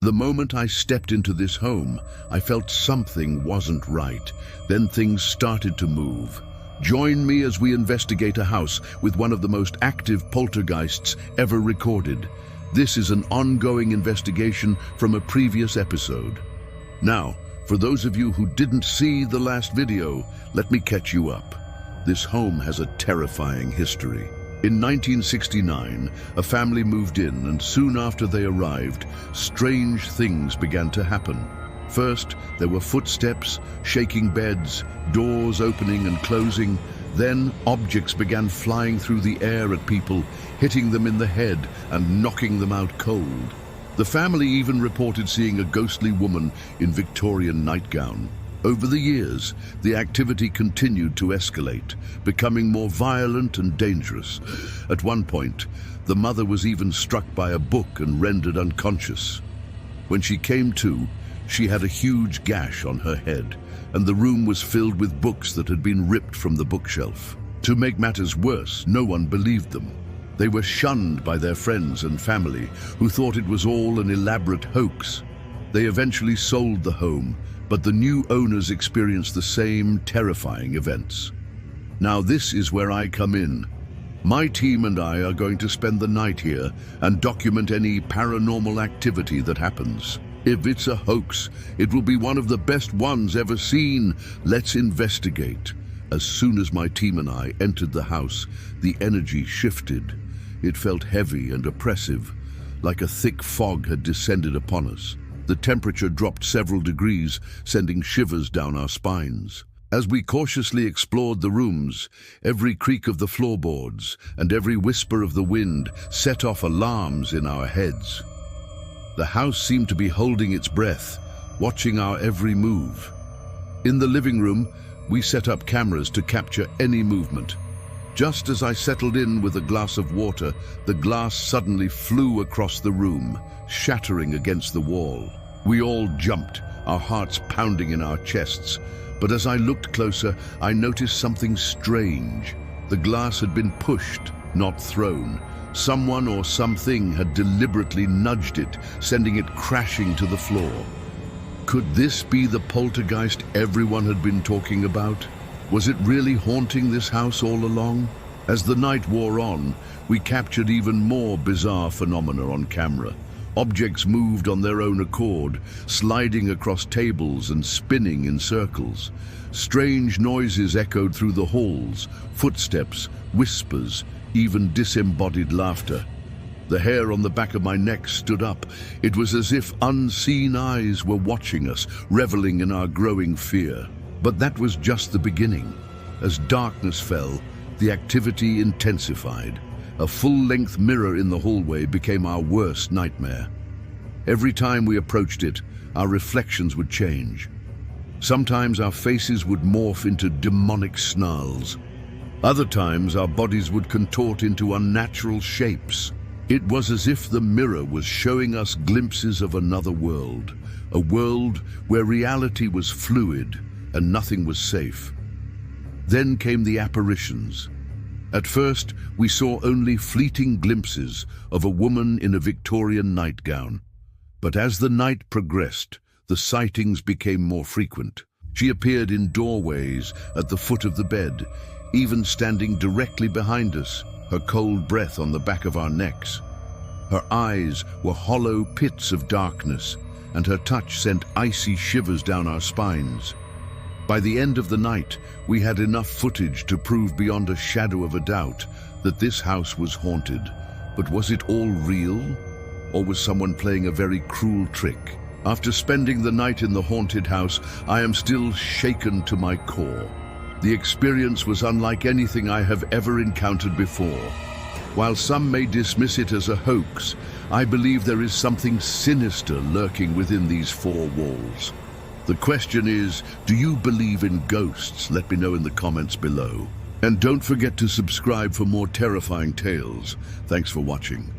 The moment I stepped into this home, I felt something wasn't right. Then things started to move. Join me as we investigate a house with one of the most active poltergeists ever recorded. This is an ongoing investigation from a previous episode. Now, for those of you who didn't see the last video, let me catch you up. This home has a terrifying history. In 1969, a family moved in, and soon after they arrived, strange things began to happen. First, there were footsteps, shaking beds, doors opening and closing. Then, objects began flying through the air at people, hitting them in the head and knocking them out cold. The family even reported seeing a ghostly woman in Victorian nightgown. Over the years, the activity continued to escalate, becoming more violent and dangerous. At one point, the mother was even struck by a book and rendered unconscious. When she came to, she had a huge gash on her head, and the room was filled with books that had been ripped from the bookshelf. To make matters worse, no one believed them. They were shunned by their friends and family, who thought it was all an elaborate hoax. They eventually sold the home, but the new owners experienced the same terrifying events. Now this is where I come in. My team and I are going to spend the night here and document any paranormal activity that happens. If it's a hoax, it will be one of the best ones ever seen. Let's investigate. As soon as my team and I entered the house, the energy shifted. It felt heavy and oppressive, like a thick fog had descended upon us. The temperature dropped several degrees, sending shivers down our spines. As we cautiously explored the rooms, every creak of the floorboards and every whisper of the wind set off alarms in our heads. The house seemed to be holding its breath, watching our every move. In the living room, we set up cameras to capture any movement. Just as I settled in with a glass of water, the glass suddenly flew across the room, shattering against the wall. We all jumped, our hearts pounding in our chests. But as I looked closer, I noticed something strange. The glass had been pushed, not thrown. Someone or something had deliberately nudged it, sending it crashing to the floor. Could this be the poltergeist everyone had been talking about? Was it really haunting this house all along? As the night wore on, we captured even more bizarre phenomena on camera. Objects moved on their own accord, sliding across tables and spinning in circles. Strange noises echoed through the halls, footsteps, whispers, even disembodied laughter. The hair on the back of my neck stood up. It was as if unseen eyes were watching us, reveling in our growing fear. But that was just the beginning. As darkness fell, the activity intensified. A full-length mirror in the hallway became our worst nightmare. Every time we approached it, our reflections would change. Sometimes our faces would morph into demonic snarls. Other times our bodies would contort into unnatural shapes. It was as if the mirror was showing us glimpses of another world, a world where reality was fluid and nothing was safe. Then came the apparitions. At first, we saw only fleeting glimpses of a woman in a Victorian nightgown. But as the night progressed, the sightings became more frequent. She appeared in doorways at the foot of the bed, even standing directly behind us, her cold breath on the back of our necks. Her eyes were hollow pits of darkness, and her touch sent icy shivers down our spines. By the end of the night, we had enough footage to prove beyond a shadow of a doubt that this house was haunted. But was it all real? Or was someone playing a very cruel trick? After spending the night in the haunted house, I am still shaken to my core. The experience was unlike anything I have ever encountered before. While some may dismiss it as a hoax, I believe there is something sinister lurking within these four walls. The question is, do you believe in ghosts? Let me know in the comments below. And don't forget to subscribe for more terrifying tales. Thanks for watching.